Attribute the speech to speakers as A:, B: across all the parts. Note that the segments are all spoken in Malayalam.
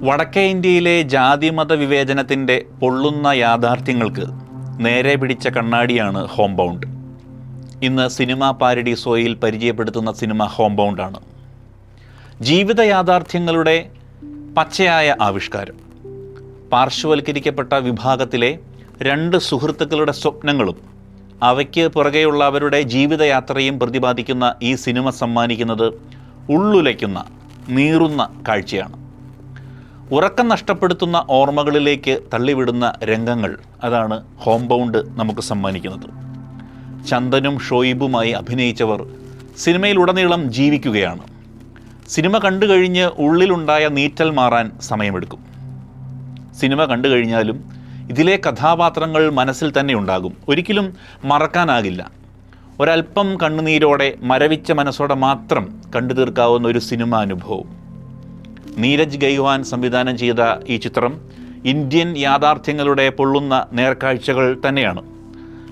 A: വടക്കേ ഇന്ത്യയിലെ ജാതിമത വിവേചനത്തിൻ്റെ പൊള്ളുന്ന യാഥാർത്ഥ്യങ്ങൾക്ക് നേരെ പിടിച്ച കണ്ണാടിയാണ് ഹോം ബൗണ്ട്. ഇന്ന് സിനിമാ പാരഡീസോയിൽ പരിചയപ്പെടുത്തുന്ന സിനിമ ഹോം ബൗണ്ടാണ്. ജീവിത യാഥാർത്ഥ്യങ്ങളുടെ പച്ചയായ ആവിഷ്കാരം. പാർശ്വവൽക്കരിക്കപ്പെട്ട വിഭാഗത്തിലെ രണ്ട് സുഹൃത്തുക്കളുടെ സ്വപ്നങ്ങളും അവയ്ക്ക് പുറകെയുള്ള അവരുടെ ജീവിതയാത്രയും പ്രതിപാദിക്കുന്ന ഈ സിനിമ സമ്മാനിക്കുന്നത് ഉള്ളുലയ്ക്കുന്ന നീറുന്ന കാഴ്ചയാണ്. ഉറക്കം നഷ്ടപ്പെടുത്തുന്ന ഓർമ്മകളിലേക്ക് തള്ളിവിടുന്ന രംഗങ്ങൾ അതാണ് ഹോം ബൗണ്ട് നമുക്ക് സമ്മാനിക്കുന്നത്. ചന്ദനും ഷോയിബുമായി അഭിനയിച്ചവർ സിനിമയിലുടനീളം ജീവിക്കുകയാണ്. സിനിമ കണ്ടു കഴിഞ്ഞ് ഉള്ളിലുണ്ടായ നീറ്റൽ മാറാൻ സമയമെടുക്കും. സിനിമ കണ്ടു കഴിഞ്ഞാലും ഇതിലെ കഥാപാത്രങ്ങൾ മനസ്സിൽ തന്നെ ഉണ്ടാകും. ഒരിക്കലും മറക്കാനാകില്ല. ഒരല്പം കണ്ണുനീരോടെ മരവിച്ച മനസ്സോടെ മാത്രം കണ്ടു തീർക്കാവുന്ന ഒരു സിനിമാ അനുഭവം. നീരജ് ഗൈവാൻ സംവിധാനം ചെയ്ത ഈ ചിത്രം ഇന്ത്യൻ യാഥാർത്ഥ്യങ്ങളുടെ പൊള്ളുന്ന നേർക്കാഴ്ചകൾ തന്നെയാണ്.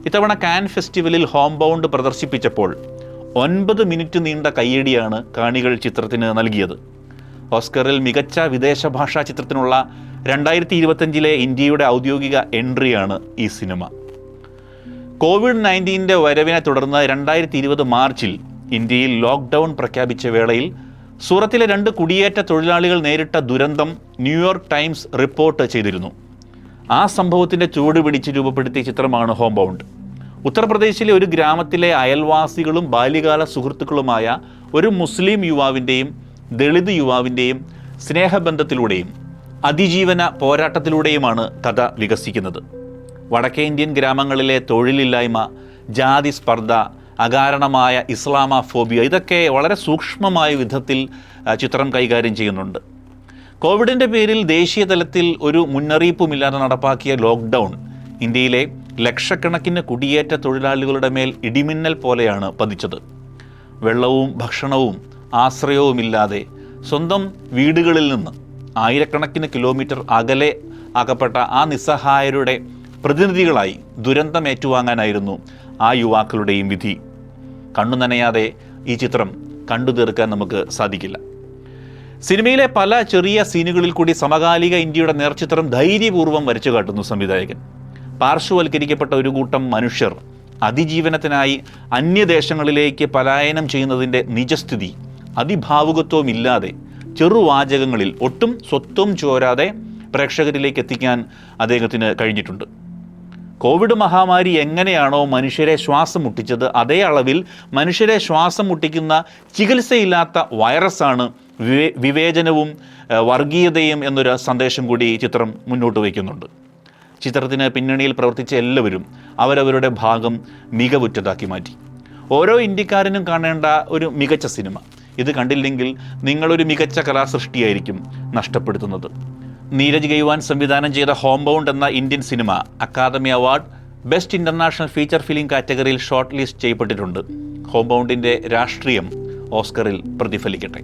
A: ഇത്തവണ കാൻ ഫെസ്റ്റിവലിൽ ഹോം ബൗണ്ട് പ്രദർശിപ്പിച്ചപ്പോൾ 9 മിനിറ്റ് നീണ്ട കയ്യടിയാണ് കാണികൾ ചിത്രത്തിന് നൽകിയത്. ഓസ്കറിൽ മികച്ച വിദേശ ഭാഷാ ചിത്രത്തിനുള്ള 2025 ഇന്ത്യയുടെ ഔദ്യോഗിക എൻട്രിയാണ് ഈ സിനിമ. കോവിഡ്-19 വരവിനെ തുടർന്ന് 2020 മാർച്ചിൽ ഇന്ത്യയിൽ ലോക്ക്ഡൗൺ പ്രഖ്യാപിച്ച വേളയിൽ സൂറത്തിലെ 2 കുടിയേറ്റ തൊഴിലാളികൾ നേരിട്ട ദുരന്തം ന്യൂയോർക്ക് ടൈംസ് റിപ്പോർട്ട് ചെയ്തിരുന്നു. ആ സംഭവത്തിൻ്റെ ചുവട് പിടിച്ച് രൂപപ്പെടുത്തിയ ചിത്രമാണ് ഹോം ബൗണ്ട്. ഉത്തർപ്രദേശിലെ ഒരു ഗ്രാമത്തിലെ അയൽവാസികളും ബാല്യകാല സുഹൃത്തുക്കളുമായ ഒരു മുസ്ലിം യുവാവിൻ്റെയും ദളിത് യുവാവിൻ്റെയും സ്നേഹബന്ധത്തിലൂടെയും അതിജീവന പോരാട്ടത്തിലൂടെയുമാണ് കഥ വികസിക്കുന്നത്. വടക്കേ ഇന്ത്യൻ ഗ്രാമങ്ങളിലെ തൊഴിലില്ലായ്മ, ജാതി സ്പർദ്ധ, അകാരണമായ ഇസ്ലാമോഫോബിയ ഇതൊക്കെ വളരെ സൂക്ഷ്മമായ വിധത്തിൽ ചിത്രം കൈകാര്യം ചെയ്യുന്നുണ്ട്. കോവിഡിൻ്റെ പേരിൽ ദേശീയ തലത്തിൽ ഒരു മുന്നറിയിപ്പുമില്ലാതെ നടപ്പാക്കിയ ലോക്ക്ഡൗൺ ഇന്ത്യയിലെ ലക്ഷക്കണക്കിന് കുടിയേറ്റ തൊഴിലാളികളുടെ മേൽ ഇടിമിന്നൽ പോലെയാണ് പതിച്ചത്. വെള്ളവും ഭക്ഷണവും ആശ്രയവുമില്ലാതെ സ്വന്തം വീടുകളിൽ നിന്ന് ആയിരക്കണക്കിന് കിലോമീറ്റർ അകലെ അകപ്പെട്ട ആ നിസ്സഹായരുടെ പ്രതിനിധികളായി ദുരന്തം ഏറ്റുവാങ്ങാനായിരുന്നു ആ യുവാക്കളുടെയും വിധി. കണ്ണു നനയാതെ ഈ ചിത്രം കണ്ടു തീർക്കാൻ നമുക്ക് സാധിക്കില്ല. സിനിമയിലെ പല ചെറിയ സീനുകളിൽ കൂടി സമകാലിക ഇന്ത്യയുടെ നേർചിത്രം ധൈര്യപൂർവ്വം വരച്ചു കാട്ടുന്നു സംവിധായകൻ. പാർശ്വവൽക്കരിക്കപ്പെട്ട ഒരു കൂട്ടം മനുഷ്യർ അതിജീവനത്തിനായി അന്യദേശങ്ങളിലേക്ക് പലായനം ചെയ്യുന്നതിൻ്റെ നിജസ്ഥിതി അതിഭാവുകത്വമില്ലാതെ ചെറുവാചകങ്ങളിൽ ഒട്ടും സ്വത്വം ചോരാതെ പ്രേക്ഷകരിലേക്ക് എത്തിക്കാൻ അദ്ദേഹത്തിന് കഴിഞ്ഞിട്ടുണ്ട്. കോവിഡ് മഹാമാരി എങ്ങനെയാണോ മനുഷ്യരെ ശ്വാസം മുട്ടിച്ചത്, അതേ അളവിൽ മനുഷ്യരെ ശ്വാസം മുട്ടിക്കുന്ന ചികിത്സയില്ലാത്ത വൈറസാണ് വിവേചനവും വർഗീയതയും എന്നൊരു സന്ദേശം കൂടി ഈ ചിത്രം മുന്നോട്ട് വയ്ക്കുന്നുണ്ട്. ചിത്രത്തിന് പിന്നണിയിൽ പ്രവർത്തിച്ച എല്ലാവരും അവരവരുടെ ഭാഗം മികവുറ്റതാക്കി മാറ്റി. ഓരോ ഇന്ത്യക്കാരനും കാണേണ്ട ഒരു മികച്ച സിനിമ. ഇത് കണ്ടില്ലെങ്കിൽ നിങ്ങളൊരു മികച്ച കലാസൃഷ്ടിയായിരിക്കും നഷ്ടപ്പെടുത്തുന്നത്. നീരജ് ഗൈവാൻ സംവിധാനം ചെയ്ത ഹോം ബൗണ്ട് എന്ന Indian cinema Academy Award best international feature film കാറ്റഗറിയിൽ ഷോർട്ട് ലിസ്റ്റ് ചെയ്യപ്പെട്ടിട്ടുണ്ട്. ഹോം ബൗണ്ടിൻ്റെ രാഷ്ട്രീയം ഓസ്കറിൽ പ്രതിഫലിക്കട്ടെ.